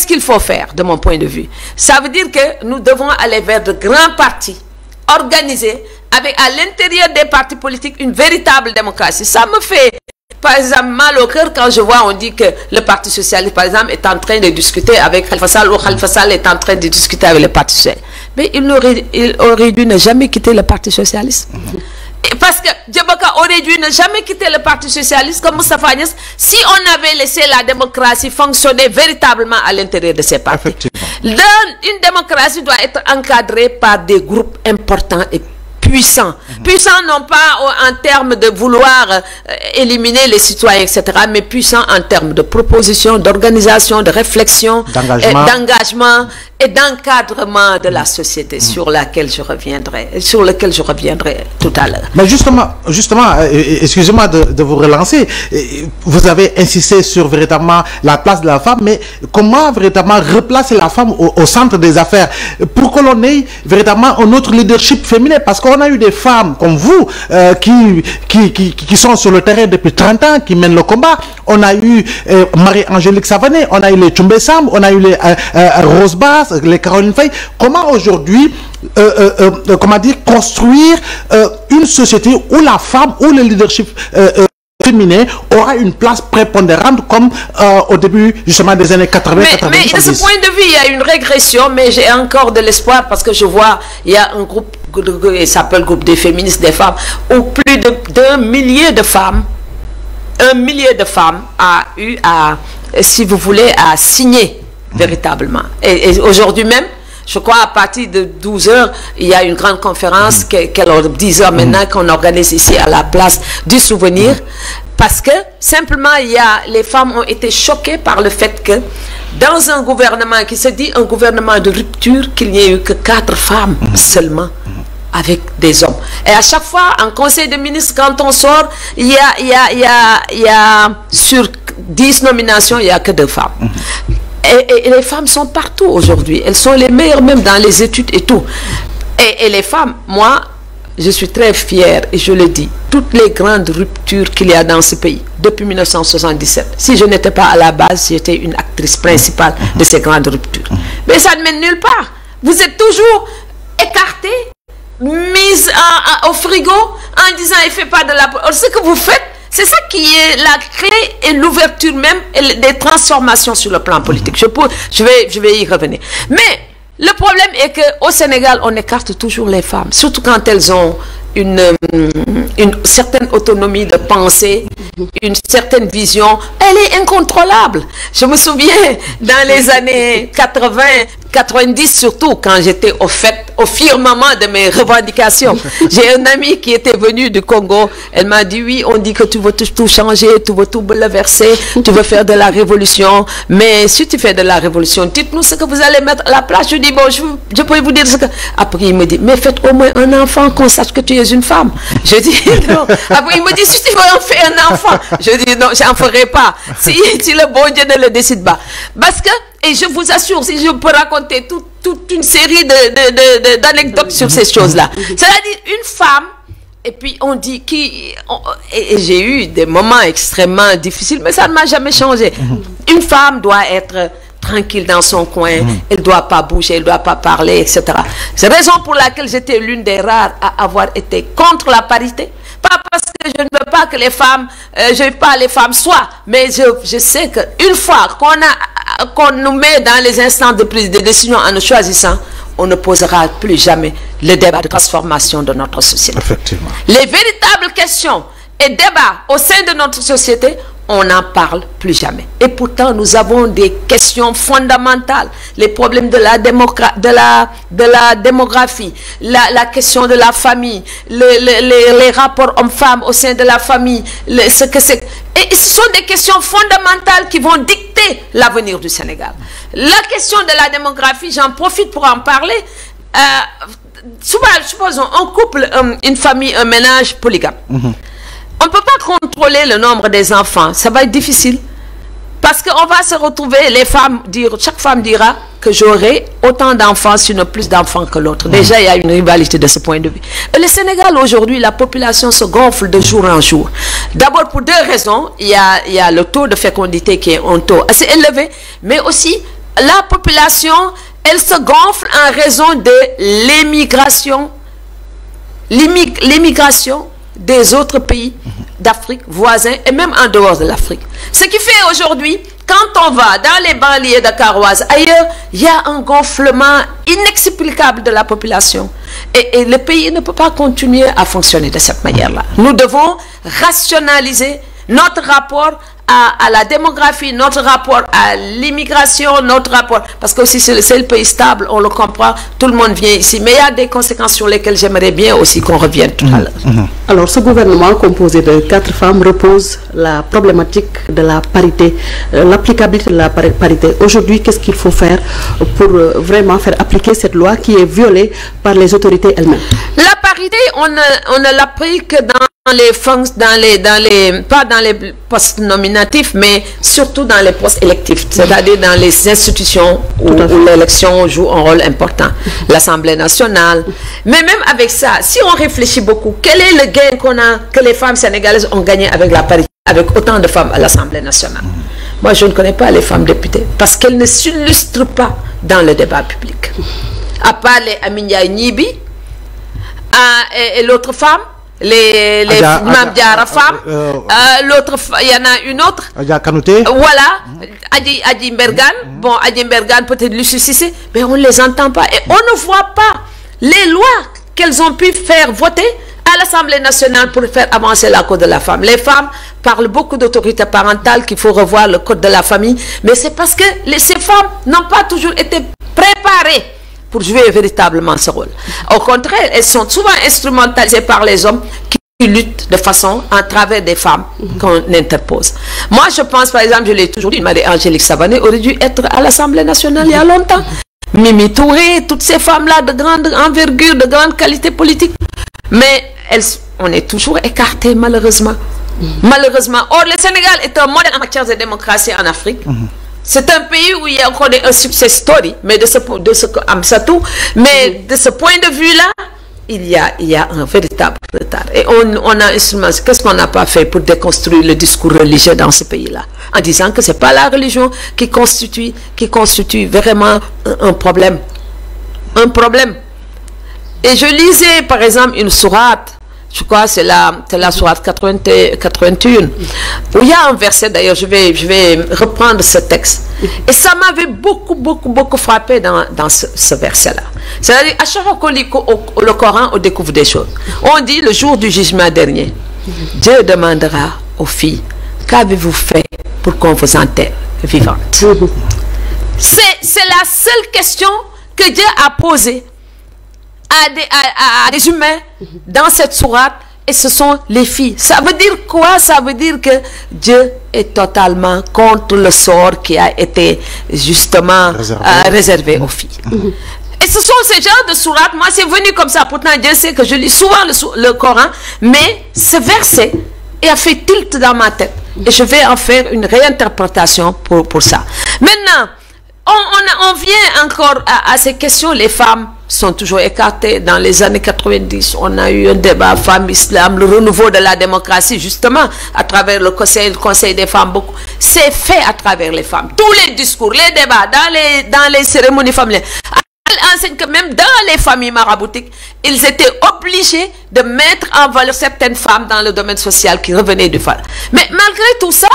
qu'il faut faire, de mon point de vue? Ça veut dire que nous devons aller vers de grands partis organisés, avec à l'intérieur des partis politiques une véritable démocratie. Ça me fait, par exemple, mal au cœur quand je vois, on dit que le Parti Socialiste, par exemple, est en train de discuter avec Khalifa Sall, ou Khalifa Sall est en train de discuter avec le Parti Socialiste. Mais il aurait dû ne jamais quitter le Parti Socialiste. Parce que Djebaka aurait dû ne jamais quitter le Parti Socialiste comme Moustapha Niasse si on avait laissé la démocratie fonctionner véritablement à l'intérieur de ces partis. Une démocratie doit être encadrée par des groupes importants et puissants. Puissants non pas en termes de vouloir éliminer les citoyens, etc., mais puissants en termes de proposition, d'organisation, de réflexion, d'engagement et d'encadrement de la société sur lequel je reviendrai tout à l'heure. Mais justement, excusez-moi de vous relancer, vous avez insisté sur véritablement la place de la femme, mais comment véritablement replacer la femme au centre des affaires pour que l'on ait véritablement un autre leadership féminin? Parce qu'on a eu des femmes comme vous qui sont sur le terrain depuis 30 ans, qui mènent le combat. On a eu Marie-Angélique Savané, on a eu les Tchoumbé Samb, on a eu les Rose Bass, les Caroline Faye. Comment aujourd'hui comment dire, construire une société où la femme, où le leadership féminin aura une place prépondérante comme au début justement des années 80-90. Mais de ce point de vue, il y a une régression, mais j'ai encore de l'espoir parce que je vois, il y a un groupe, il s'appelle groupe des féministes des femmes, où plus d'un millier de femmes, a eu à, si vous voulez, à signer véritablement. Et aujourd'hui même, je crois à partir de 12 h, il y a une grande conférence, 10 h maintenant, qu'on organise ici à la place du souvenir. Parce que simplement, les femmes ont été choquées par le fait que dans un gouvernement qui se dit un gouvernement de rupture, qu'il n'y ait eu que 4 femmes seulement avec des hommes. Et à chaque fois, en conseil de ministres, quand on sort, il y a sur 10 nominations, il n'y a que 2 femmes. Et les femmes sont partout aujourd'hui. Elles sont les meilleures même dans les études et tout. Et les femmes, moi, je suis très fière et je le dis, toutes les grandes ruptures qu'il y a dans ce pays, depuis 1977, si je n'étais pas à la base, j'étais une actrice principale de ces grandes ruptures. Mais ça ne mène nulle part. Vous êtes toujours écartés, mise au frigo en disant il ne fait pas de la... Or, ce que vous faites, c'est ça qui est la clé et l'ouverture même et des transformations sur le plan politique. Je vais y revenir. Mais le problème est qu'au Sénégal, on écarte toujours les femmes, surtout quand elles ont une certaine autonomie de pensée, une certaine vision. Elle est incontrôlable. Je me souviens, dans les années 80, 90 surtout, quand j'étais au firmament de mes revendications. J'ai un ami qui était venu du Congo. Elle m'a dit, oui, on dit que tu veux tout changer, tu veux tout bouleverser, tu veux faire de la révolution. Mais si tu fais de la révolution, dites-nous ce que vous allez mettre à la place. Je dis, bon, je peux vous dire ce que... Après, il me dit, mais faites au moins un enfant, qu'on sache que tu es une femme. Je dis, non. Après, il me dit, si tu veux en faire un enfant. Je dis, non, j'en ferai pas. Si le bon Dieu ne le décide pas. Parce que, et je vous assure, si je peux raconter toute une série d'anecdotes sur ces choses-là. C'est-à-dire, une femme, et puis on dit et j'ai eu des moments extrêmement difficiles, mais ça ne m'a jamais changé. Une femme doit être tranquille dans son coin, elle ne doit pas bouger, elle ne doit pas parler, etc. C'est la raison pour laquelle j'étais l'une des rares à avoir été contre la parité. Pas parce que je ne veux pas que les femmes, je veux pas les femmes soient, mais je sais qu'une fois qu'on nous met dans les instants de prise de décision en nous choisissant, on ne posera plus jamais le débat de transformation de notre société. Effectivement. Les véritables questions et débats au sein de notre société, on n'en parle plus jamais. Et pourtant, nous avons des questions fondamentales. Les problèmes de la démographie, la question de la famille, les rapports hommes-femmes au sein de la famille, ce que c'est. Et ce sont des questions fondamentales qui vont dicter l'avenir du Sénégal. La question de la démographie, j'en profite pour en parler. Supposons un couple, une famille, un ménage polygame. On ne peut pas contrôler le nombre des enfants. Ça va être difficile. Parce qu'on va se retrouver, chaque femme dira que j'aurai autant d'enfants, sinon plus d'enfants que l'autre. Déjà, il y a une rivalité de ce point de vue. Et le Sénégal, aujourd'hui, la population se gonfle de jour en jour. D'abord, pour 2 raisons. Il y a le taux de fécondité qui est un taux assez élevé, mais aussi la population, elle se gonfle en raison de l'émigration. L'émigration des autres pays d'Afrique voisins et même en dehors de l'Afrique. Ce qui fait aujourd'hui, quand on va dans les banlieues dakaroises, ailleurs, il y a un gonflement inexplicable de la population. Et le pays ne peut pas continuer à fonctionner de cette manière-là. Nous devons rationaliser notre rapport à la démographie, notre rapport à l'immigration, notre rapport... Parce que aussi c'est le pays stable, on le comprend, tout le monde vient ici. Mais il y a des conséquences sur lesquelles j'aimerais bien aussi qu'on revienne tout à l'heure. Alors ce gouvernement composé de 4 femmes repose la problématique de la parité, l'applicabilité de la parité. Aujourd'hui, qu'est-ce qu'il faut faire pour vraiment faire appliquer cette loi qui est violée par les autorités elles-mêmes? La parité, on ne l'applique que dans les fonctions, pas dans les postes nominatifs, mais surtout dans les postes électifs, c'est-à-dire dans les institutions où l'élection joue un rôle important, l'Assemblée nationale. Mais même avec ça, si on réfléchit beaucoup, quel est le gain que les femmes sénégalaises ont gagné avec la parité, avec autant de femmes à l'Assemblée nationale? Moi, je ne connais pas les femmes députées, parce qu'elles ne s'illustrent pas dans le débat public. À part les Aminia Nibi et l'autre femme, les Mame Diarra femmes, l'autre, il y en a une autre. Voilà, Adji Mbergane, bon, Adji Mbergane peut-être Lucie Cissé, mais on ne les entend pas. Et on ne voit pas les lois qu'elles ont pu faire voter à l'Assemblée nationale pour faire avancer la cause de la femme. Les femmes parlent beaucoup d'autorité parentale, qu'il faut revoir le code de la famille, mais c'est parce que ces femmes n'ont pas toujours été préparées pour jouer véritablement ce rôle. Au contraire, elles sont souvent instrumentalisées par les hommes qui luttent de façon à travers des femmes qu'on interpose. Moi, je pense, par exemple, je l'ai toujours dit, Marie-Angélique Savané aurait dû être à l'Assemblée nationale il y a longtemps. Mimi Touré, toutes ces femmes-là de grande envergure, de grande qualité politique. Mais on est toujours écartés, malheureusement. Malheureusement. Or, le Sénégal est un modèle en matière de démocratie en Afrique. C'est un pays où il y a encore un success story, mais de ce point de vue-là, il y a un véritable retard. Et on a instrument. Qu'est-ce qu'on n'a pas fait pour déconstruire le discours religieux dans ce pays-là, en disant que c'est pas la religion qui constitue vraiment un problème. Un problème. Et je lisais, par exemple, une sourate. Je crois que c'est la sourate 81, où il y a un verset, d'ailleurs, je vais reprendre ce texte. Et ça m'avait beaucoup frappé dans ce verset-là. C'est-à-dire, à chaque fois qu'on lit le Coran, on découvre des choses. On dit, le jour du jugement dernier, Dieu demandera aux filles, qu'avez-vous fait pour qu'on vous enterre vivante? C'est la seule question que Dieu a posée à des humains dans cette sourate, et ce sont les filles. Ça veut dire quoi? Ça veut dire que Dieu est totalement contre le sort qui a été justement réservé aux filles. Et ce sont ces genres de sourates, moi c'est venu comme ça, pourtant Dieu sait que je lis souvent le Coran, mais ce verset a fait tilt dans ma tête, et je vais en faire une réinterprétation pour ça. Maintenant, on vient encore à ces questions. Les femmes sont toujours écartées. Dans les années 90, on a eu un débat femmes-islam, le renouveau de la démocratie, justement, à travers le conseil des femmes. C'est fait à travers les femmes. Tous les discours, les débats, dans les cérémonies familiales, enseigne que même dans les familles maraboutiques, ils étaient obligés de mettre en valeur certaines femmes dans le domaine social qui revenaient du phare. Mais malgré tout ça,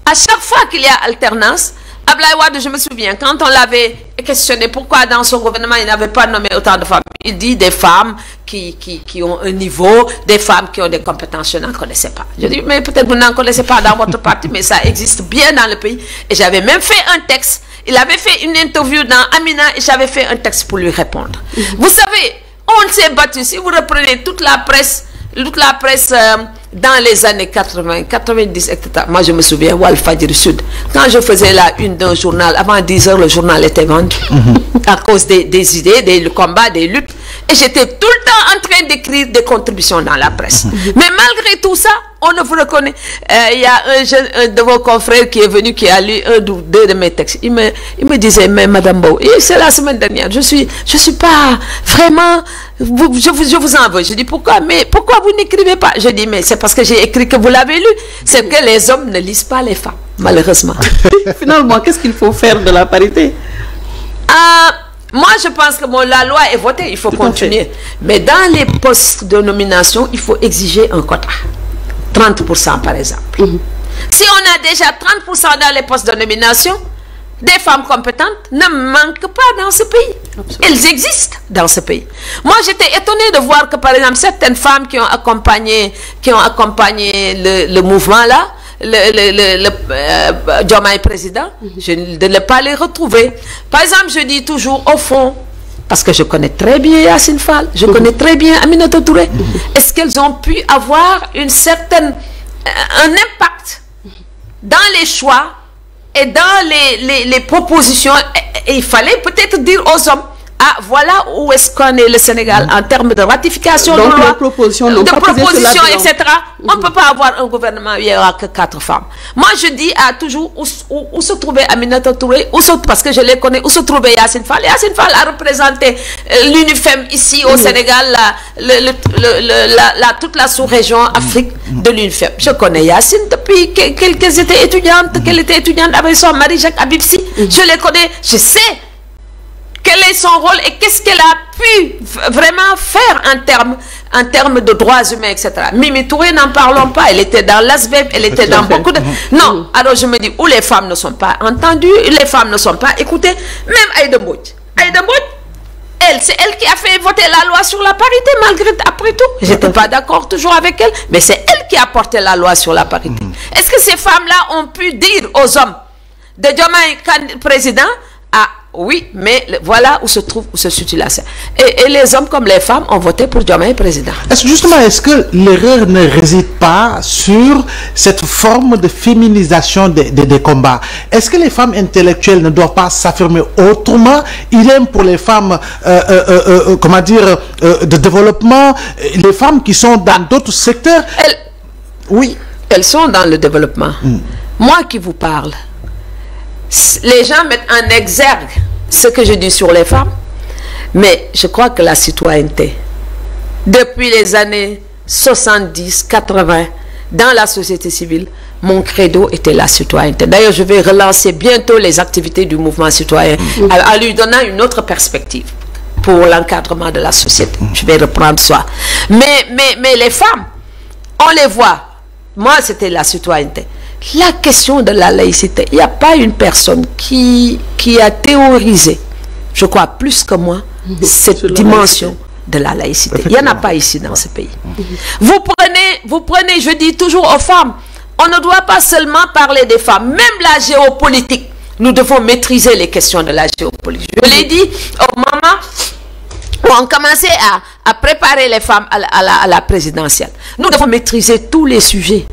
à chaque fois qu'il y a alternance, Ablaye Wade, je me souviens, quand on l'avait questionné pourquoi dans son gouvernement il n'avait pas nommé autant de femmes, il dit des femmes qui ont un niveau, des femmes qui ont des compétences, je n'en connaissais pas. Je dis, mais peut-être vous n'en connaissez pas dans votre parti, mais ça existe bien dans le pays. Et j'avais même fait un texte. Il avait fait une interview dans Amina et j'avais fait un texte pour lui répondre. Vous savez, on s'est battu. Si vous reprenez toute la presse dans les années 80, 90, etc. Moi, je me souviens, Walfadjri Sud. Quand je faisais la une d'un journal, avant 10 heures, le journal était vendu. À cause des idées, des combats, des luttes. Et j'étais tout le temps en train d'écrire des contributions dans la presse. Mais malgré tout ça, on ne vous reconnaît. Il y a un de vos confrères qui est venu, qui a lu un ou deux de mes textes. Il me disait, mais Madame Bow, c'est la semaine dernière, je suis pas vraiment, je vous en veux. Je dis, pourquoi? Mais pourquoi vous n'écrivez pas? Je dis, mais c'est parce que j'ai écrit que vous l'avez lu. C'est que les hommes ne lisent pas les femmes, malheureusement. Finalement, qu'est-ce qu'il faut faire de la parité? Moi, je pense que la loi est votée, il faut continuer. Mais dans les postes de nomination, il faut exiger un quota. 30% par exemple. Si on a déjà 30% dans les postes de nomination, des femmes compétentes ne manquent pas dans ce pays. Absolument. Elles existent dans ce pays. Moi, j'étais étonnée de voir que, par exemple, certaines femmes qui ont accompagné le mouvement là, le Diomaye président, je ne l'ai pas les retrouver. Par exemple, je dis toujours au fond, parce que je connais très bien Yacine Fall, je connais très bien Aminata Touré, est-ce qu'elles ont pu avoir un impact dans les choix et dans les propositions? Et il fallait peut-être dire aux hommes, ah, voilà où est-ce qu'on est le Sénégal en termes de ratification de loi, de propositions, etc. On ne peut pas avoir un gouvernement où il n'y aura que 4 femmes. Moi, je dis toujours où se trouvait Aminata Touré, parce que je les connais, où se trouvait Yacine Fall. Yacine Fall a représenté l'UNIFEM ici au Sénégal, toute la sous-région Afrique de l'UNIFEM. Je connais Yacine depuis qu'elle était étudiante avec son mari Jacques Abibsi. Je les connais, je sais quel est son rôle et qu'est-ce qu'elle a pu vraiment faire en termes de droits humains, etc. Mimi Touré, n'en parlons pas, elle était dans l'ASVEB, elle était dans beaucoup de... Non, alors je me dis, où les femmes ne sont pas entendues, les femmes ne sont pas écoutées, même Aïda Mbodj. Aïda Mbodj, c'est elle qui a fait voter la loi sur la parité, après tout. Je n'étais pas d'accord toujours avec elle, mais c'est elle qui a porté la loi sur la parité. Est-ce que ces femmes-là ont pu dire aux hommes de Diomaye président, ah, oui, mais voilà où se situe la scène. Et les hommes comme les femmes ont voté pour Diomaye président. Est-ce que l'erreur ne réside pas sur cette forme de féminisation des combats? Est-ce que les femmes intellectuelles ne doivent pas s'affirmer autrement? Idem pour les femmes, comment dire, de développement, les femmes qui sont dans d'autres secteurs. Oui, elles sont dans le développement. Moi qui vous parle, les gens mettent en exergue ce que je dis sur les femmes, mais je crois que la citoyenneté, depuis les années 70, 80, dans la société civile, mon credo était la citoyenneté. D'ailleurs, je vais relancer bientôt les activités du mouvement citoyen en lui donnant une autre perspective pour l'encadrement de la société. Je vais reprendre ça. Mais les femmes, on les voit. Moi, c'était la citoyenneté. La question de la laïcité, il n'y a pas une personne qui a théorisé, je crois plus que moi, cette dimension de la laïcité. Il n'y en a pas ici dans ce pays. Vous prenez, je dis toujours aux femmes, on ne doit pas seulement parler des femmes, même la géopolitique. Nous devons maîtriser les questions de la géopolitique. Je l'ai dit au moment où on commençait à préparer les femmes à la présidentielle. Nous devons maîtriser tous les sujets.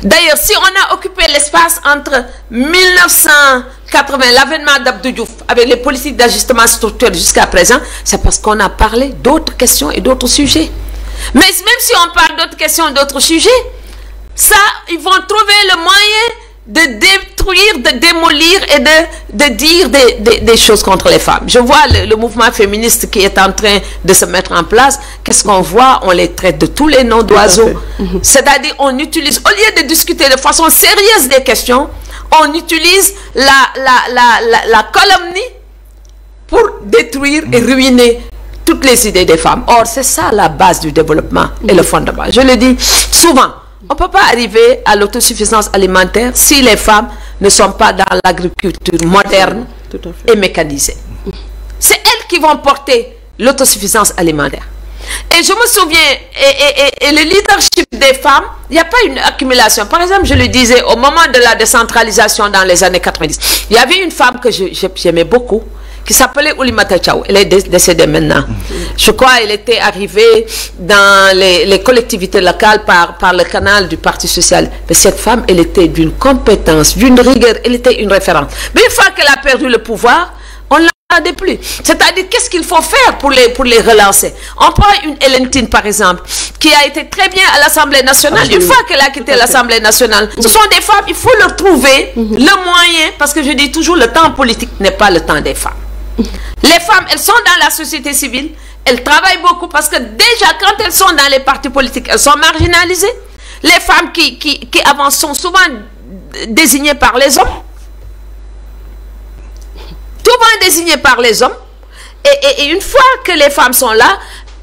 D'ailleurs, si on a occupé l'espace entre 1980, l'avènement d'Abdou Diouf, avec les politiques d'ajustement structurel jusqu'à présent, c'est parce qu'on a parlé d'autres questions et d'autres sujets. Mais même si on parle d'autres questions et d'autres sujets, ça, ils vont trouver le moyen de détruire, de démolir et de dire des choses contre les femmes. Je vois le mouvement féministe qui est en train de se mettre en place. Qu'est-ce qu'on voit? On les traite de tous les noms d'oiseaux. C'est-à-dire, on utilise, au lieu de discuter de façon sérieuse des questions, on utilise la calomnie pour détruire et ruiner toutes les idées des femmes. Or, c'est ça la base du développement et le fondement. Je le dis souvent. On ne peut pas arriver à l'autosuffisance alimentaire si les femmes ne sont pas dans l'agriculture moderne et mécanisée. C'est elles qui vont porter l'autosuffisance alimentaire. Et je me souviens, et le leadership des femmes, il n'y a pas une accumulation. Par exemple, je le disais, au moment de la décentralisation dans les années 90, il y avait une femme que j'aimais beaucoup, qui s'appelait Oulimata Tchao. Elle est décédée maintenant. Je crois qu'elle était arrivée dans les collectivités locales par le canal du Parti social. Mais cette femme, elle était d'une compétence, d'une rigueur, elle était une référence. Mais une fois qu'elle a perdu le pouvoir, on ne la regardait plus. C'est-à-dire, qu'est-ce qu'il faut faire pour les relancer? On prend une Hélène Tine, par exemple, qui a été très bien à l'Assemblée nationale. Une fois qu'elle a quitté l'Assemblée nationale, ce sont des femmes, il faut leur trouver le moyen, parce que je dis toujours, le temps politique n'est pas le temps des femmes. Les femmes, elles sont dans la société civile, elles travaillent beaucoup parce que déjà quand elles sont dans les partis politiques, elles sont marginalisées. Les femmes qui avancent sont souvent désignées par les hommes. Souvent désignés par les hommes. Et une fois que les femmes sont là,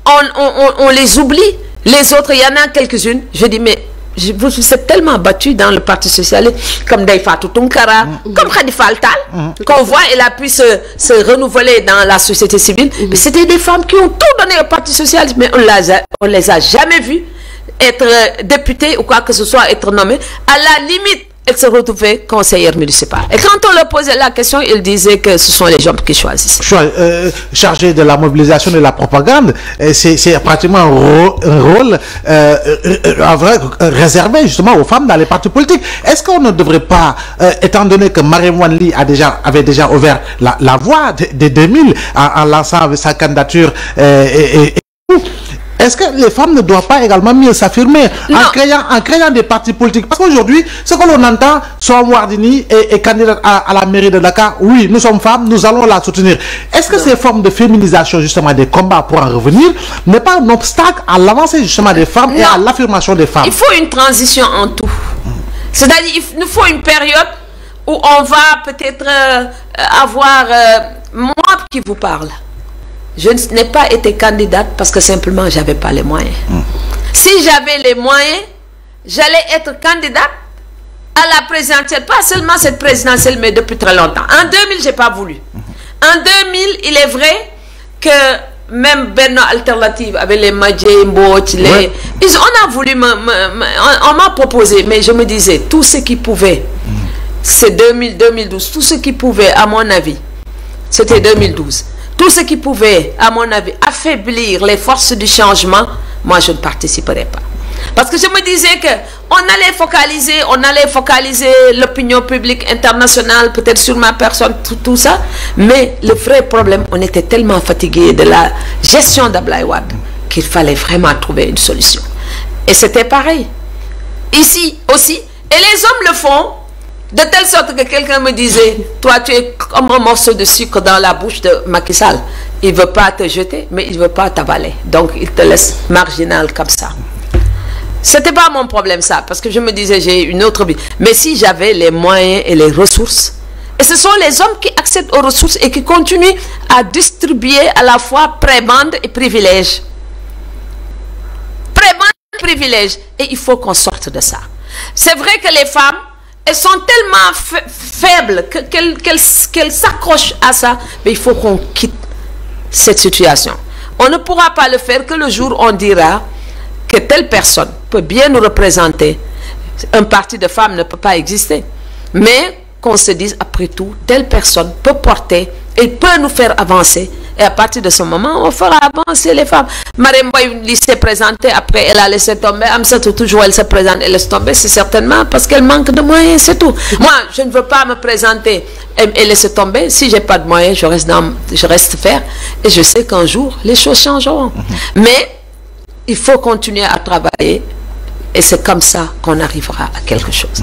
on les oublie. Les autres, il y en a quelques-unes. Je dis, mais vous vous êtes tellement battu dans le Parti Socialiste, comme Daïfatou Tunkara, comme Khalifa Altal, qu'on voit, elle a pu se renouveler dans la société civile. Mais c'était des femmes qui ont tout donné au Parti Socialiste, mais on les a jamais vues être députées ou quoi que ce soit, être nommées. À la limite, elle se retrouvait conseillère municipale. Et quand on leur posait la question, il disait que ce sont les gens qui choisissent. Chargé de la mobilisation et de la propagande, c'est pratiquement un rôle réservé justement aux femmes dans les partis politiques. Est-ce qu'on ne devrait pas, étant donné que Mariam Wanli avait déjà ouvert la voie dès 2000 en lançant sa candidature est-ce que les femmes ne doivent pas également mieux s'affirmer en créant des partis politiques? Parce qu'aujourd'hui, ce que l'on entend, soit Wardini est candidate à la mairie de Dakar, oui, nous sommes femmes, nous allons la soutenir. Est-ce que ces formes de féminisation justement des combats pour en revenir n'est pas un obstacle à l'avancée justement des femmes et à l'affirmation des femmes? Il faut une transition en tout. C'est-à-dire il nous faut une période où on va peut-être avoir... moi qui vous parle, je n'ai pas été candidate parce que simplement j'avais pas les moyens. Si j'avais les moyens, j'allais être candidate à la présidentielle, pas seulement cette présidentielle, mais depuis très longtemps. En 2000, j'ai pas voulu. En 2000, il est vrai que même Benno Alternative avec les Madjé, Mbot, on a voulu, on m'a proposé, mais je me disais, tout ce qui pouvait, c'est 2000, 2012, tout ce qui pouvait, à mon avis, c'était 2012. Tout ce qui pouvait, à mon avis, affaiblir les forces du changement, moi je ne participerai pas. Parce que je me disais qu'on allait focaliser l'opinion publique internationale, peut-être sur ma personne, tout ça. Mais le vrai problème, on était tellement fatigués de la gestion d'Abdoulaye Wade qu'il fallait vraiment trouver une solution. Et c'était pareil. Ici aussi. Et les hommes le font. De telle sorte que quelqu'un me disait, toi tu es comme un morceau de sucre dans la bouche de Macky Sall. Il ne veut pas te jeter, mais il ne veut pas t'avaler. Donc il te laisse marginal comme ça. C'était pas mon problème ça, parce que je me disais, j'ai une autre vie. Mais si j'avais les moyens et les ressources, et ce sont les hommes qui accèdent aux ressources et qui continuent à distribuer à la fois prébende et privilèges. Prébende et privilèges. Et il faut qu'on sorte de ça. C'est vrai que les femmes, elles sont tellement faibles qu'elles s'accrochent à ça. Mais il faut qu'on quitte cette situation. On ne pourra pas le faire que le jour où on dira que telle personne peut bien nous représenter. Un parti de femmes ne peut pas exister. Mais qu'on se dise, après tout, telle personne peut porter, elle peut nous faire avancer. Et à partir de ce moment, on fera avancer les femmes. Mariam Boye s'est présentée, après elle a laissé tomber. Amsatou, toujours elle se présente, elle laisse tomber. C'est certainement parce qu'elle manque de moyens, c'est tout. Moi, je ne veux pas me présenter et laisser tomber. Si je n'ai pas de moyens, je reste faire. Et je sais qu'un jour, les choses changeront. Mais il faut continuer à travailler. Et c'est comme ça qu'on arrivera à quelque chose.